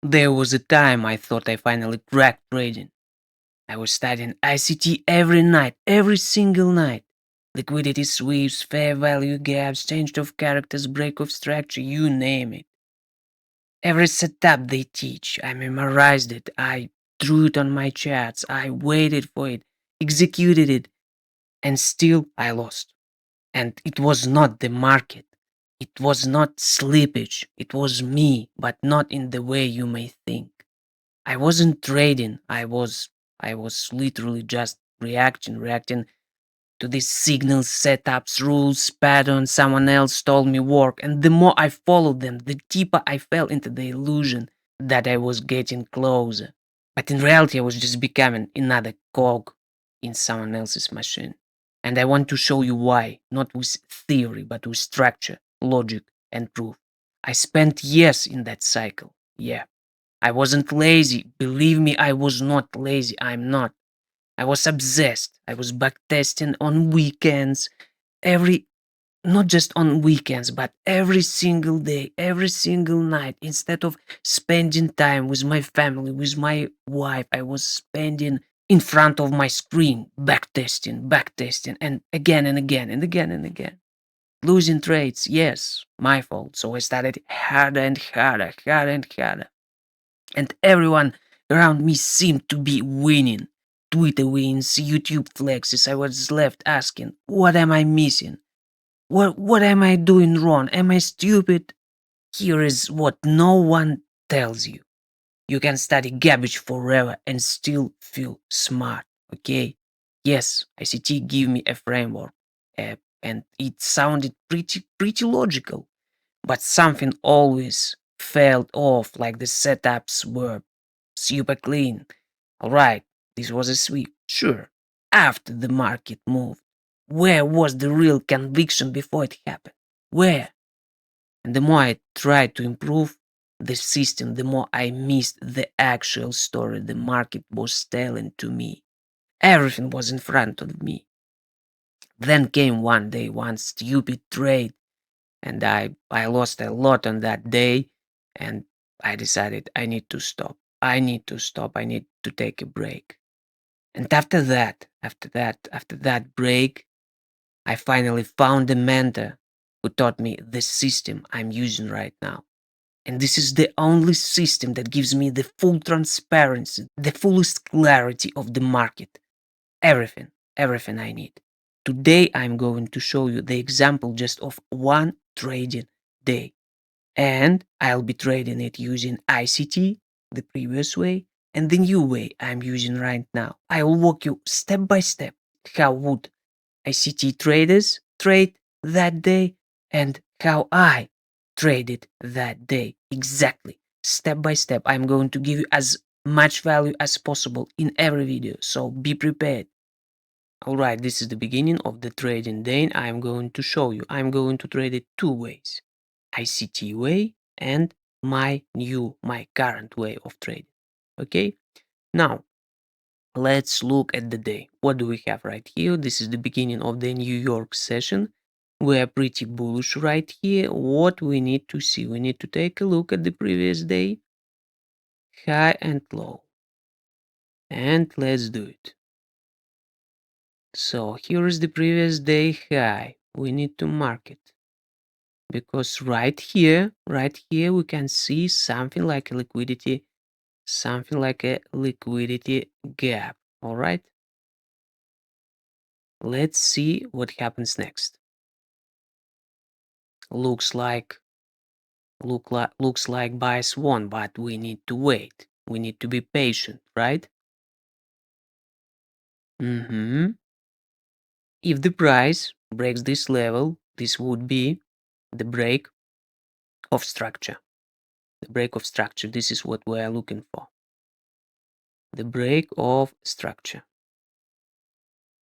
There was a time I thought I finally cracked trading. I was studying ICT every night, every single night. Liquidity sweeps, fair value gaps, change of characters, break of structure, you name it. Every setup they teach, I memorized it. I drew it on my charts. I waited for it, executed it, and still I lost. And it was not the market. It was not slippage. It was me, but not in the way you may think. I wasn't trading. I was literally just reacting to these signals, setups, rules, patterns someone else told me work. And the more I followed them, the deeper I fell into the illusion that I was getting closer. But in reality, I was just becoming another cog in someone else's machine. And I want to show you why, not with theory, but with structure, logic, and proof. I spent years in that cycle. Yeah. I wasn't lazy. Believe me, I was not lazy. I'm not. I was obsessed. I was backtesting on weekends, every not just on weekends, but every single day, every single night. Instead of spending time with my family, with my wife, I was spending in front of my screen, backtesting, and again and again and again and again. Losing trades, yes, my fault. So I started harder and harder, harder and harder. And everyone around me seemed to be winning. Twitter wins, YouTube flexes. I was left asking, what am I missing? What am I doing wrong? Am I stupid? Here is what no one tells you. You can study garbage forever and still feel smart, okay? Yes, ICT give me a framework, and it sounded pretty logical, but something always felt off, like the setups were super clean. Alright, this was a sweep, sure, after the market moved. Where was the real conviction before it happened? Where? And the more I tried to improve the system, the more I missed the actual story the market was telling to me. Everything was in front of me. Then came one day, one stupid trade, and I lost a lot on that day, and I decided I need to stop. I need to stop. I need to take a break. And after that break, I finally found a mentor who taught me the system I'm using right now. And this is the only system that gives me the full transparency, the fullest clarity of the market. Everything I need. Today, I'm going to show you the example just of one trading day. And I'll be trading it using ICT, the previous way, and the new way I'm using right now. I'll walk you step by step how would ICT traders trade that day and how I traded that day. Exactly. Step by step, I'm going to give you as much value as possible in every video, so be prepared. Alright, this is the beginning of the trading day. I'm going to show you. I'm going to trade it two ways. ICT way and my current way of trading. Okay? Now, let's look at the day. What do we have right here? This is the beginning of the New York session. We are pretty bullish right here. What we need to see? We need to take a look at the previous day. High and low. And let's do it. So here is the previous day high. We need to mark it. Because right here we can see something like a liquidity gap. All right, let's see what happens next. Looks like bias won, but we need to wait. We need to be patient, right? If the price breaks this level, this would be the break of structure. The break of structure, this is what we are looking for. The break of structure.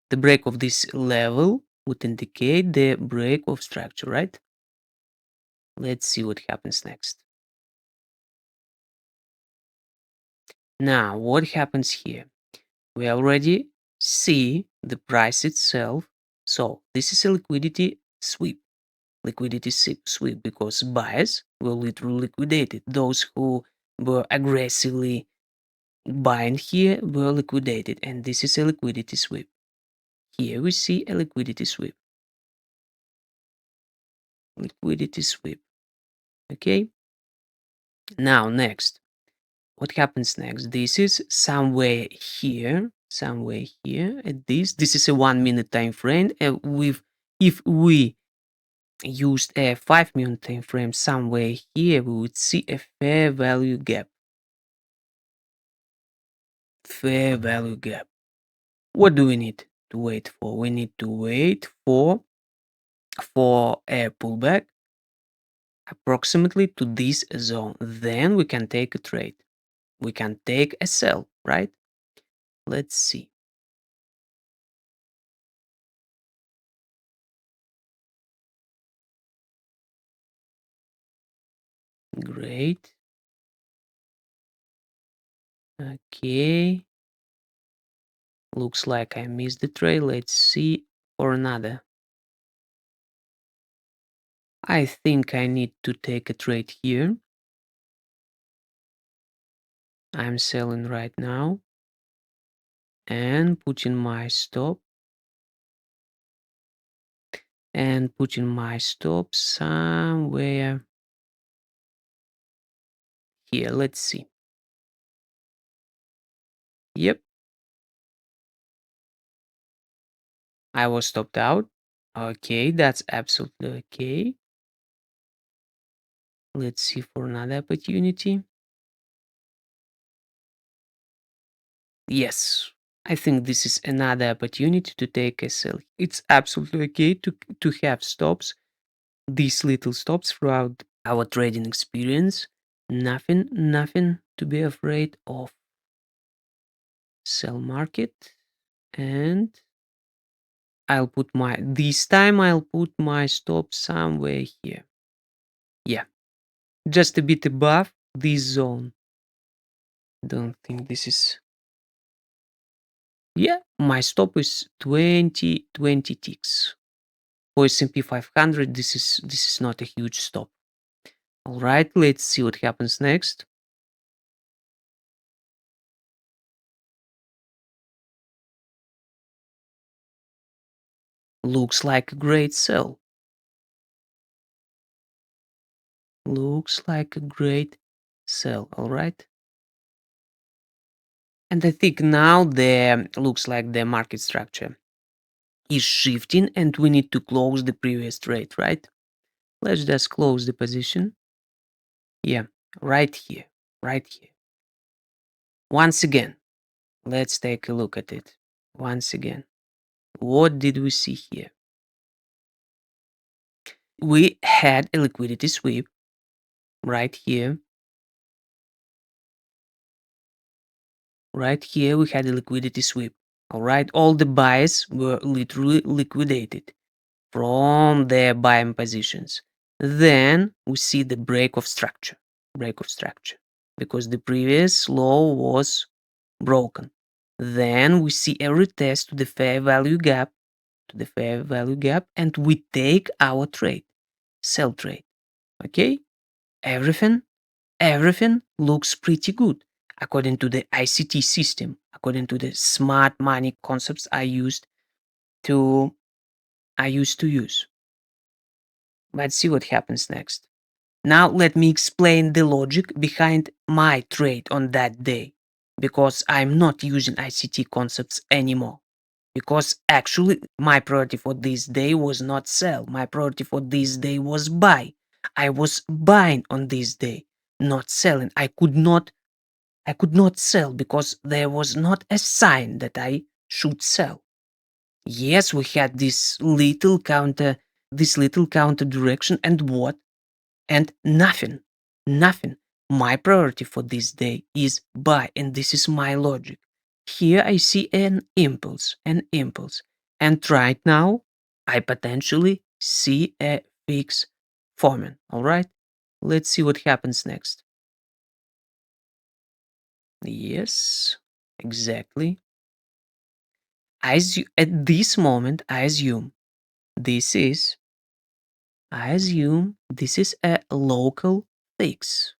The break of this level would indicate the break of structure, right? Let's see what happens next. Now, what happens here? We already see the price itself. So this is a liquidity sweep. Liquidity sweep because buyers will literally liquidate it. Those who were aggressively buying here were liquidated, and this is a liquidity sweep. Here we see a liquidity sweep. Liquidity sweep. Okay. Now next, what happens next? This is somewhere here at this. This is a 1 minute time frame. With if we used a 5 minute time frame somewhere here, we would see a fair value gap. Fair value gap. What do we need to wait for? We need to wait for a pullback approximately to this zone. Then we can take a trade. We can take a sell, right? Let's see. Great. Okay. Looks like I missed the trade. Let's see for another. I think I need to take a trade here. I'm selling right now and putting my stop somewhere here. Let's see. Yep, I was stopped out. Okay, that's absolutely okay. Let's see for another opportunity. Yes, I think this is another opportunity to take a sell. It's absolutely okay to have stops, these little stops throughout our trading experience. Nothing to be afraid of. Sell market, and this time I'll put my stop somewhere here. Yeah, just a bit above this zone. Don't think this is. Yeah, my stop is 20 ticks. For S&P 500, this is not a huge stop. All right, let's see what happens next. Looks like a great sell. Looks like a great sell. All right. And I think now looks like the market structure is shifting and we need to close the previous trade, right? Let's just close the position. Yeah, right here, right here. Once again, let's take a look at it. Once again, what did we see here? We had a liquidity sweep right here. Right here, we had a liquidity sweep. All right, all the buys were literally liquidated from their buying positions. Then we see the break of structure, because the previous low was broken. Then we see a retest to the fair value gap, and we take our trade, sell trade. Okay, everything looks pretty good according to the ICT system, according to the smart money concepts to I used to use. Let's see what happens next. Now let me explain the logic behind my trade on that day, because I'm not using ICT concepts anymore. Because actually my priority for this day was not sell. My priority for this day was buy. I was buying on this day, not selling. I could not sell because there was not a sign that I should sell. Yes, we had this little counter direction, and what? And nothing. My priority for this day is buy, and this is my logic. Here I see an impulse. And right now, I potentially see a fix forming. All right, let's see what happens next. Yes, exactly. At this moment, this is I assume this is a local fix.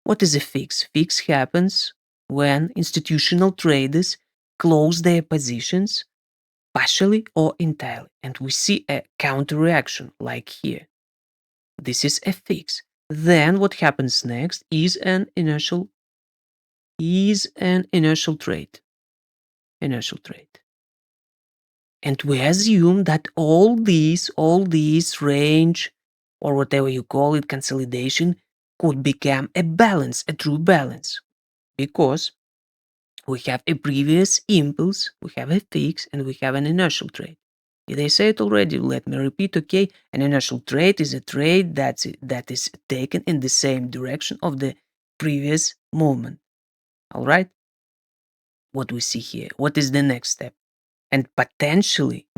What is a fix? Fix happens when institutional traders close their positions partially or entirely, and we see a counter reaction like here. This is a fix. Then what happens next is an inertial trade. Inertial trade. And we assume that all these range, or whatever you call it, consolidation, could become a balance, a true balance, because we have a previous impulse, we have a fix, and we have an inertial trade. Did I say it already? Let me repeat, okay? An inertial trade is a trade that is taken in the same direction of the previous movement. All right? What we see here. What is the next step? And potentially,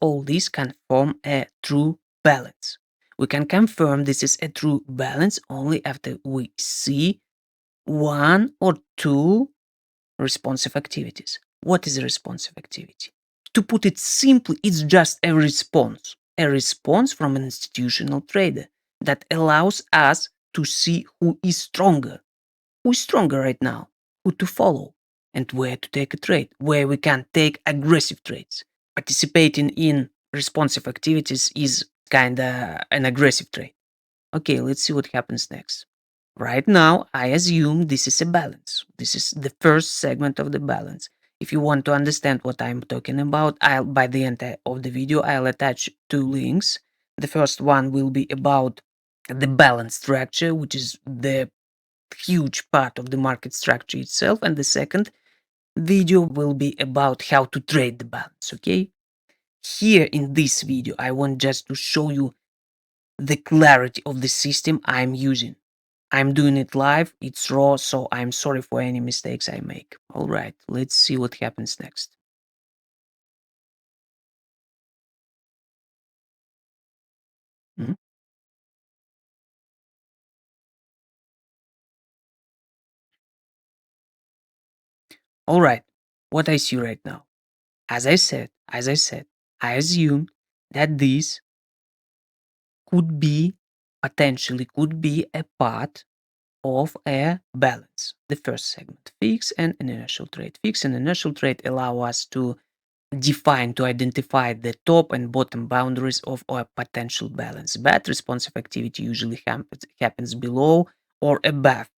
all these can form a true balance. We can confirm this is a true balance only after we see one or two responsive activities. What is a responsive activity? To put it simply, it's just a response from an institutional trader that allows us to see who is stronger right now, who to follow, and where to take a trade, where we can take aggressive trades. Participating in responsive activities is kinda an aggressive trade. Okay, let's see what happens next. Right now, I assume this is a balance. This is the first segment of the balance. If you want to understand what I'm talking about, by the end of the video, I'll attach two links. The first one will be about the balance structure, which is the huge part of the market structure itself, and the second video will be about how to trade the balance, okay? Here in this video, I want just to show you the clarity of the system I'm using. I'm doing it live, it's raw, so I'm sorry for any mistakes I make. All right, let's see what happens next. Mhm. All right, what I see right now. As I said, I assume that this could be, potentially could be a part of a balance. The first segment, fix and an inertial trade. Fix and inertial trade allow us to to identify the top and bottom boundaries of a potential balance. But responsive activity usually happens below or above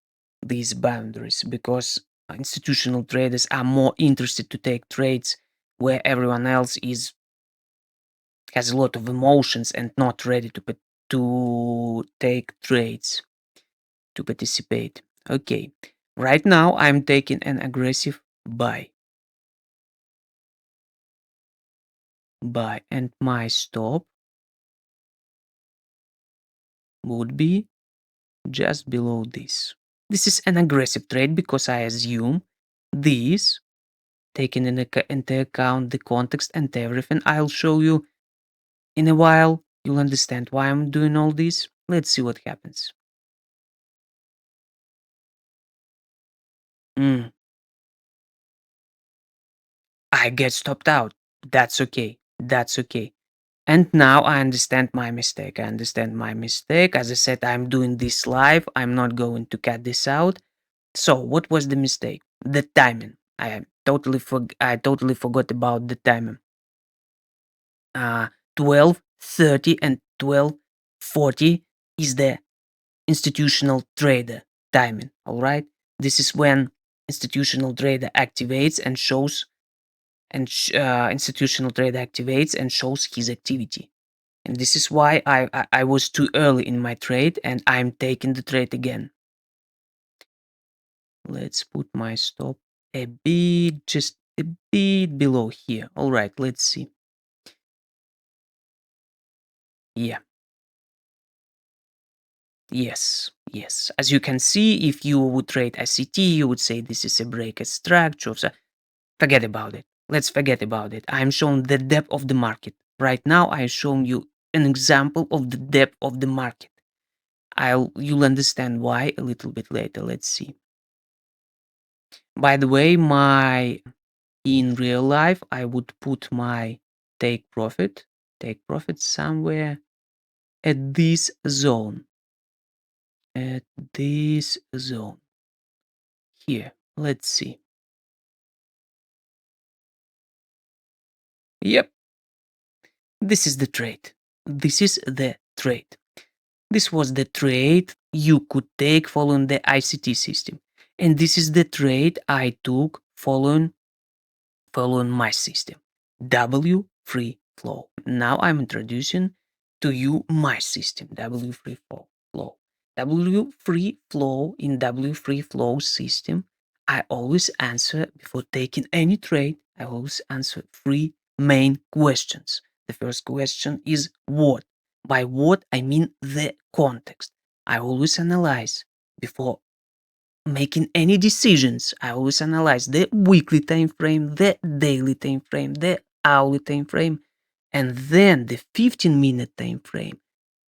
these boundaries because institutional traders are more interested to take trades where everyone else has a lot of emotions and not ready to take trades, to participate. Okay, right now I'm taking an aggressive buy, and my stop would be just below this. This is an aggressive trade because I assume this, taking into account the context and everything I'll show you in a while. You'll understand why I'm doing all this. Let's see what happens. Mm, I get stopped out. That's okay. That's okay. And now I understand my mistake. As I said, I'm doing this live. I'm not going to cut this out. So what was the mistake? The timing. I totally forgot about the timing. 12:30 and 12:40 is the institutional trader timing. All right. This is when institutional trader activates and shows institutional trader activates and shows his activity. And this is why I was too early in my trade and I'm taking the trade again. Let's put my stop just a bit below here. All right, let's see. Yeah. Yes. As you can see, if you would trade ICT, you would say this is a break structure. So forget about it. Let's forget about it. I'm showing the depth of the market. Right now, I've shown you an example of the depth of the market. You'll understand why a little bit later. Let's see. By the way, in real life, I would put my take profit somewhere at this zone. at this zone. Here, let's see. Yep, this is the trade. This is the trade. This was the trade you could take following the ICT system. And this is the trade I took following my system. W free flow. Now I'm introducing to you my system, W free flow. W free flow in W free flow system, I always answer before taking any trade, I always answer three main questions. The first question is what? By what I mean the context. I always analyze before making any decisions. I always analyze the weekly time frame, the daily time frame, the hourly time frame, and then the 15-minute time frame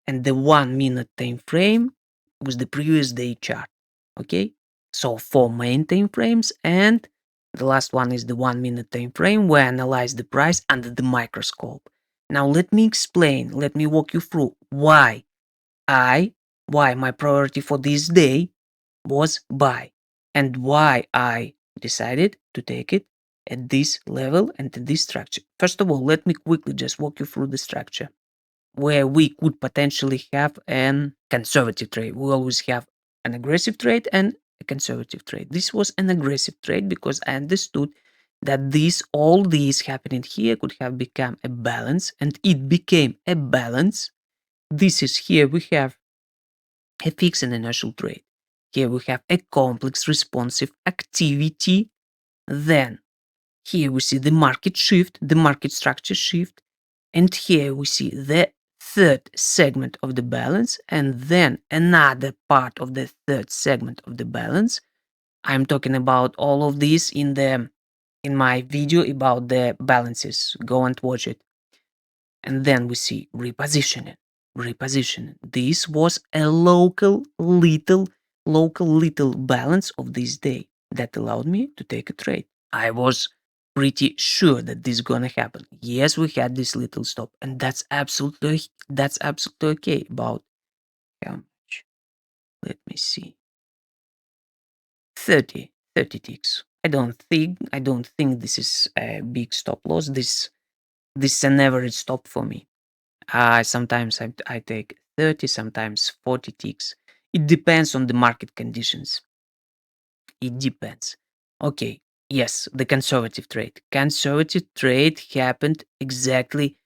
and the 1-minute time frame with the previous day chart. Okay, so four main time frames, and the last one is the 1-minute time frame where I analyze the price under the microscope. Now let me explain, let me walk you through why my priority for this day was buy, and why I decided to take it at this level and at this structure. First of all, let me quickly just walk you through the structure where we could potentially have an conservative trade. We always have an aggressive trade and a conservative trade. This was an aggressive trade because I understood that all this happening here could have become a balance, and it became a balance. This is here we have a fixed and inertial trade. Here we have a complex responsive activity. Then here we see the market shift, the market structure shift. And here we see the third segment of the balance, and then another part of the third segment of the balance. I'm talking about all of this in my video about the balances. Go and watch it. And then we see repositioning. This was a local little balance of this day that allowed me to take a trade. I was pretty sure that this is gonna happen. Yes, we had this little stop, and that's absolutely okay. About how much? Let me see. 30 ticks. I don't think this is a big stop loss. This is an average stop for me. Sometimes I take 30, sometimes 40 ticks. It depends on the market conditions. It depends. Okay, yes, the conservative trade. Conservative trade happened exactly,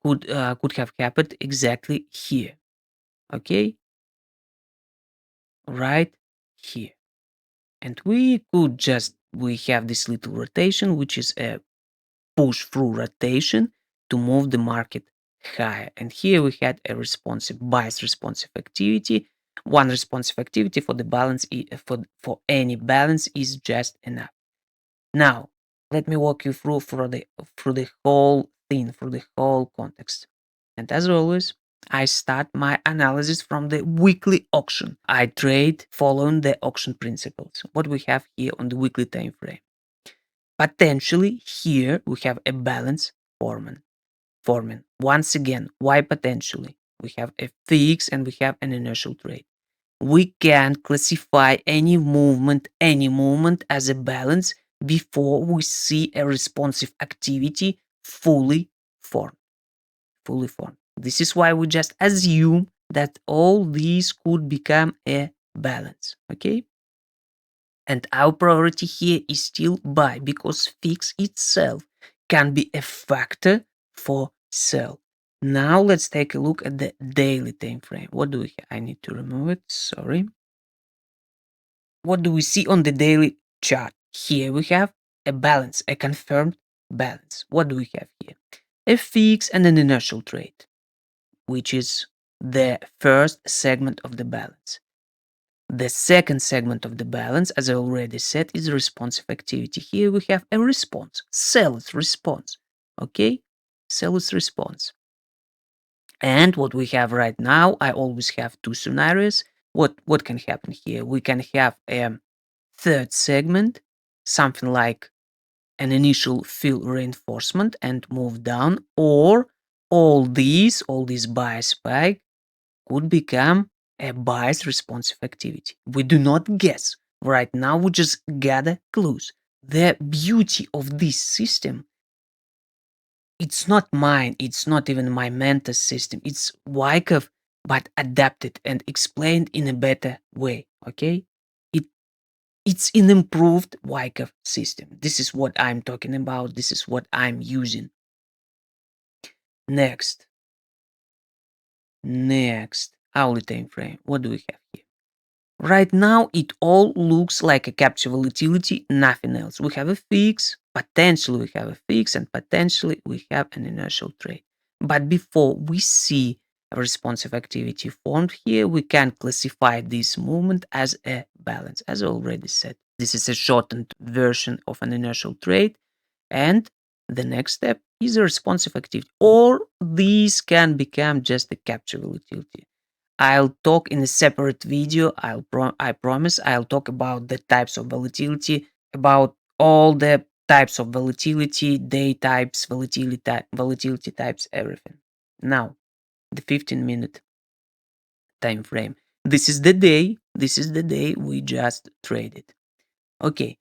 could have happened exactly here. Okay, right here. And we have this little rotation, which is a push through rotation to move the market higher. And here we had a bias responsive activity. One responsive activity for the balance, for any balance, is just enough. Now, let me walk you through the whole thing, through the whole context. And as always, I start my analysis from the weekly auction. I trade following the auction principles. What we have here on the weekly time frame. Potentially here we have a balance forming. Once again, why potentially? We have a fix and we have an inertial trade. We can classify any movement as a balance before we see a responsive activity fully formed. This is why we just assume that all these could become a balance. Okay? And our priority here is still buy, because fix itself can be a factor for sell. Now let's take a look at the daily time frame. What do we have? I need to remove it. Sorry. What do we see on the daily chart? Here we have a balance, a confirmed balance. What do we have here? A fix and an inertial trade, which is the first segment of the balance. The second segment of the balance, as I already said, is responsive activity. Here we have a response, seller's response. Okay, seller's response. And what we have right now, I always have two scenarios. What can happen here? We can have a third segment, something like an initial fill reinforcement and move down, or all these bias spike could become a bias responsive activity. We do not guess. Right now, we just gather clues. The beauty of this system, it's not mine, it's not even my mentor's system, it's Wyckoff, but adapted and explained in a better way, okay? It, it's an improved Wyckoff system. This is what I'm talking about, this is what I'm using. Next, hourly time frame. What do we have here? Right now, it all looks like a capture volatility, nothing else. We have a fix, potentially we have a fix, and potentially we have an inertial trade. But before we see a responsive activity formed here, we can classify this movement as a balance. As I already said, this is a shortened version of an inertial trade, and the next step is a responsive activity, or these can become just a capture volatility. I'll talk in a separate video. I promise I'll talk about the types of volatility, about all the types of volatility, day types, volatility types, everything. Now, the 15-minute time frame. This is the day. This is the day we just traded. Okay,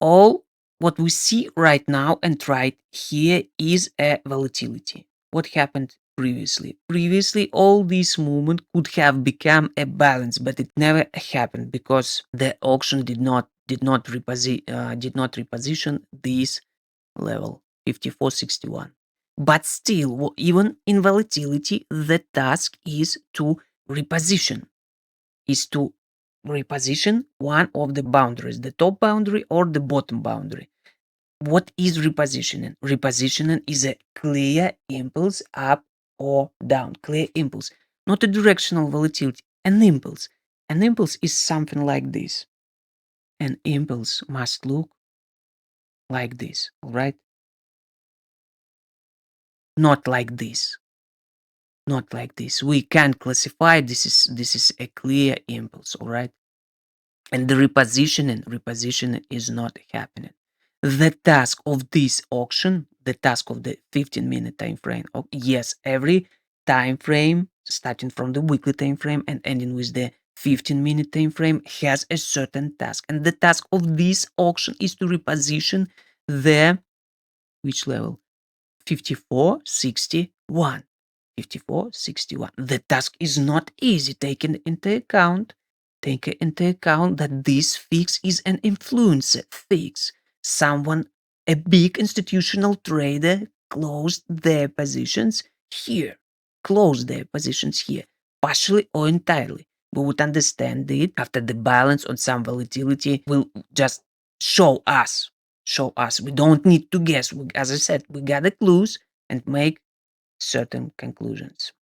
all what we see right now and right here is a volatility. What happened previously? Previously, all this movement could have become a balance, but it never happened because the auction did not reposition this level 54.61. But still, even in volatility, the task is to reposition one of the boundaries, the top boundary or the bottom boundary. What is repositioning? Repositioning is a clear impulse up or down, clear impulse, not a directional volatility, an impulse. An impulse is something like this. An impulse must look like this, all right? Not like this. Not like this. We can classify this is a clear impulse, all right? And the repositioning is not happening. The task of this auction, the task of the 15-minute time frame, yes, every time frame starting from the weekly time frame and ending with the 15-minute time frame has a certain task, and the task of this auction is to reposition the which level? 54.61. 54.61. The task is not easy, taking into account that this fix is an influencer fix. Someone, a big institutional trader, closed their positions here, partially or entirely. We would understand it after the balance on some volatility will just show us. We don't need to guess. As I said, we gather clues and make certain conclusions.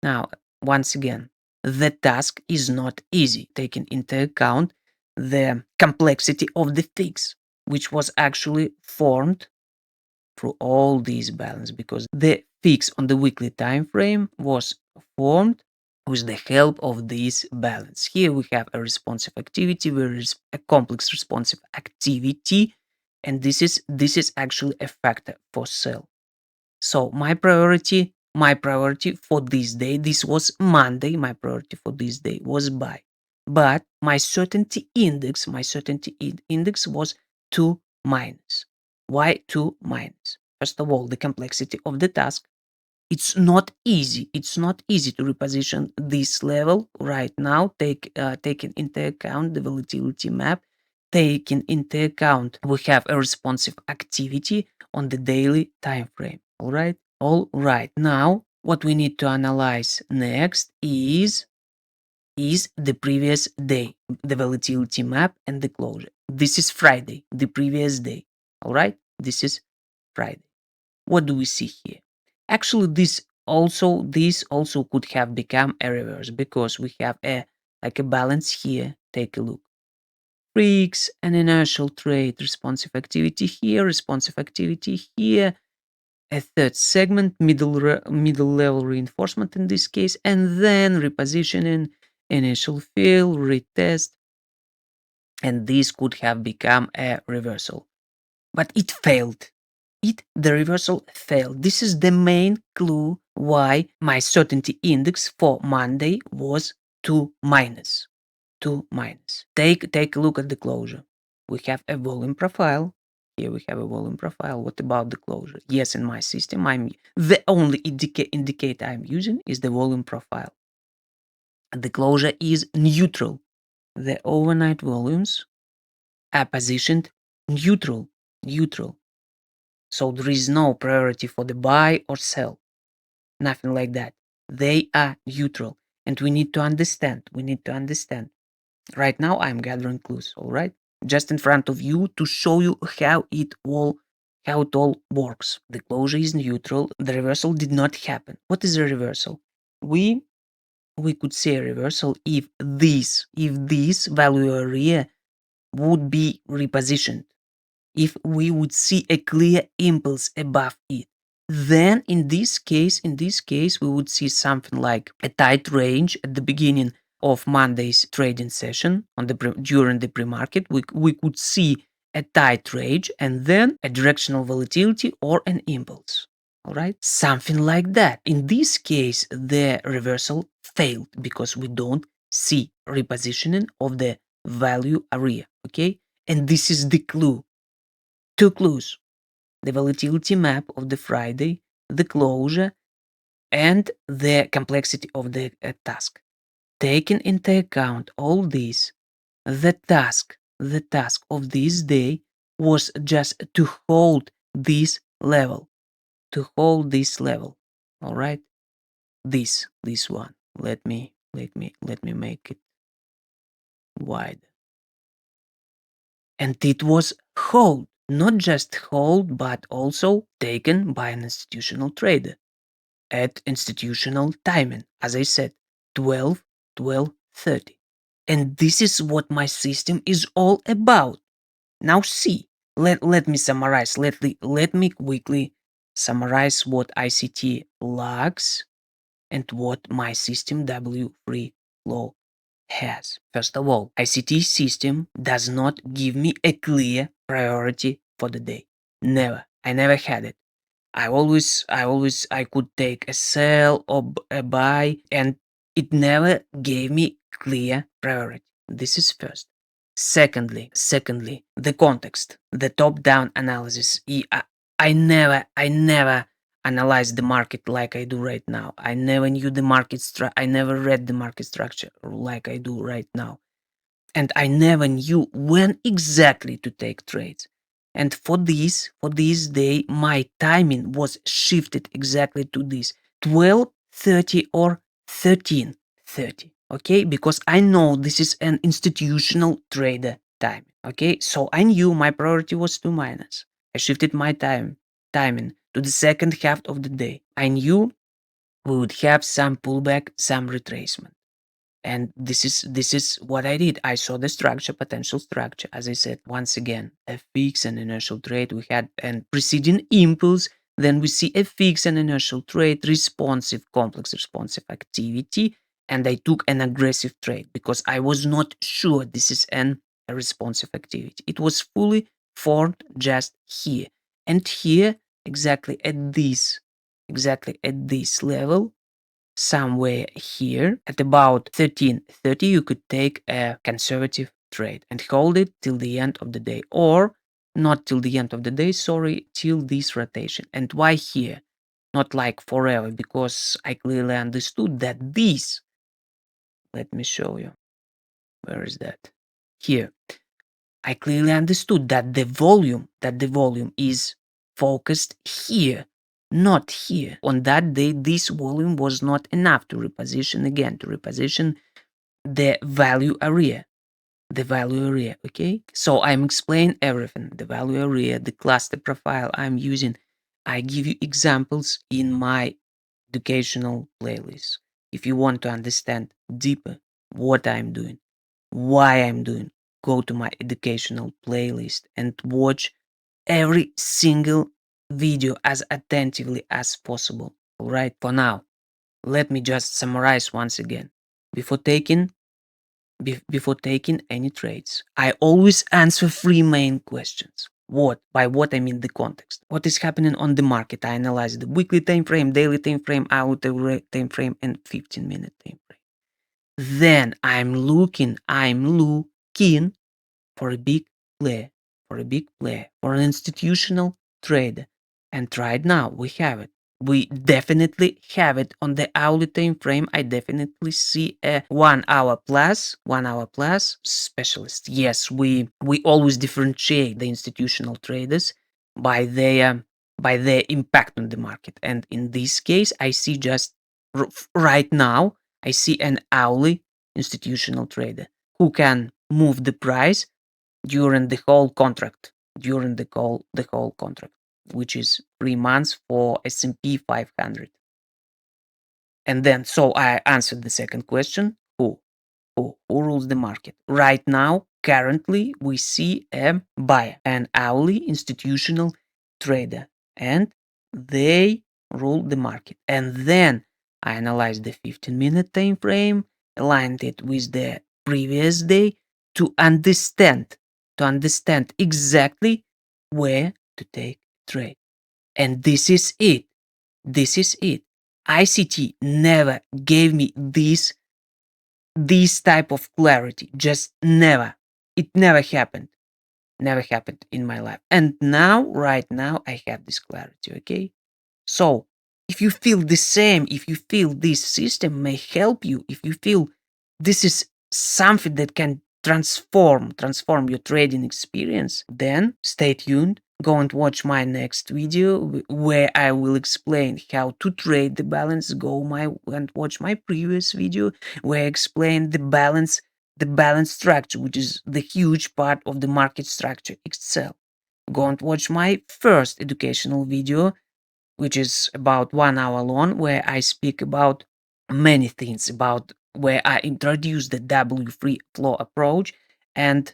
Now, once again, the task is not easy, taking into account the complexity of the fix, which was actually formed through all these balance, because the fix on the weekly time frame was formed with the help of this balance. Here we have a responsive activity, where is a complex responsive activity, and this is actually a factor for sell. So my priority for this day, this was Monday, my priority for this day was buy. But my certainty index was 2 minus. Why 2 minus? First of all, the complexity of the task. It's not easy. It's not easy to reposition this level right now, taking into account the volatility map, taking into account we have a responsive activity on the daily time frame. All right. Now, what we need to analyze next is the previous day, the volatility map and the closure. This is Friday, the previous day. All right. This is Friday. What do we see here? Actually, this also could have become a reverse, because we have a balance here. Take a look. Freaks, an inertial trade, responsive activity here, a third segment, middle level reinforcement in this case, and then repositioning, initial fill, retest, and this could have become a reversal. But it failed. The reversal failed. This is the main clue why my certainty index for Monday was 2 minus. 2 minus. Take a look at the closure. We have a volume profile. Here we have a volume profile. What about the closure? Yes, in my system, the only indicator I'm using is the volume profile. The closure is neutral. The overnight volumes are positioned neutral. Neutral. So there is no priority for the buy or sell. Nothing like that. They are neutral. And we need to understand. Right now I'm gathering clues, all right? Just in front of you to show you how it all works. The closure is neutral. The reversal did not happen. What is a reversal? We could say a reversal if this value area would be repositioned. If we would see a clear impulse above it, then in this case we would see something like a tight range at the beginning of Monday's trading session during the pre-market. We could see a tight range and then a directional volatility or an impulse. All right, something like that. In this case, the reversal failed because we don't see repositioning of the value area. Okay, and this is the clue. Two clues: the volatility map of the Friday, the closure, and the complexity of the task. Taking into account all this, the task of this day was just to hold this level. All right? This one. Let me make it wide. And it was hold, not just hold, but also taken by an institutional trader at institutional timing, as I said, 12:30. And this is what my system is all about. Now see, let me summarize. Let me quickly summarize what ICT logs and what my system W3 flow has. First of all, ICT system does not give me a clear priority for the day. Never. I never had it. I could take a sell or a buy, and it never gave me clear priority. This is first. Secondly, the context, the top-down analysis. I never analyzed the market like I do right now. I never knew the market I never read the market structure like I do right now. And I never knew when exactly to take trades. And for this day, my timing was shifted exactly to this 12:30 or 13:30. Okay, because I know this is an institutional trader time. Okay, so I knew my priority was 2 minus. I shifted my timing to the second half of the day. I knew we would have some pullback, some retracement. And this is what I did. I saw the structure, potential structure. As I said, once again, a fix and inertial trade. We had a preceding impulse. Then we see a fix and inertial trade, complex responsive activity. And I took an aggressive trade because I was not sure this is a responsive activity. It was fully formed just here. And here, exactly at this level, somewhere here at about 13:30, you could take a conservative trade and hold it till the end of the day, or not till the end of the day, sorry, till this rotation. And why here? Not like forever, because I clearly understood that this, let me show you, where is that? Here. I clearly understood that the volume is focused here, not here. On that day, this volume was not enough to reposition the value area. Okay? So I'm explaining everything. The value area, the cluster profile I'm using. I give you examples in my educational playlist. If you want to understand deeper what I'm doing, why I'm doing, go to my educational playlist and watch every single video as attentively as possible. All right, for now, let me just summarize once again. Before taking any trades, I always answer three main questions. By what I mean the context. What is happening on the market? I analyze the weekly time frame, daily time frame, hourly time frame, and 15-minute time frame. Then I'm looking for a big player, for an institutional trader. And right now we have it. We definitely have it on the hourly time frame. I definitely see a 1 hour plus specialist. Yes, we always differentiate the institutional traders by their impact on the market. And in this case, I see just right now, I see an hourly institutional trader who can move the price during the whole contract, which is 3 months for S&P 500. And then, so I answered the second question: who rules the market right now? Currently, we see a buyer, an hourly institutional trader, and they rule the market. And then I analyzed the 15-minute time frame, aligned it with the previous day to understand exactly where to take trade. And this is it. This is it. ICT never gave me this type of clarity. Just never. It never happened in my life. And now, right now, I have this clarity. Okay. So if you feel the same, if you feel this system may help you, if you feel this is something that can transform your trading experience, then stay tuned. Go and watch my next video where I will explain how to trade the balance. And watch my previous video where I explain the balance structure, which is the huge part of the market structure itself. Go and watch my first educational video, which is about 1 hour long, where I speak about many things, about where I introduce the W free flow approach and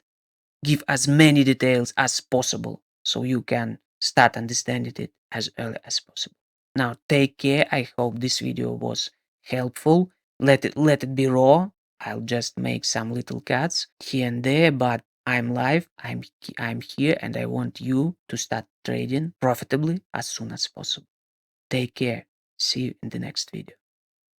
give as many details as possible so you can start understanding it as early as possible. Now take care. I hope this video was helpful. Let it be raw. I'll just make some little cuts here and there, but I'm live. I'm here, and I want you to start trading profitably as soon as possible. Take care. See you in the next video.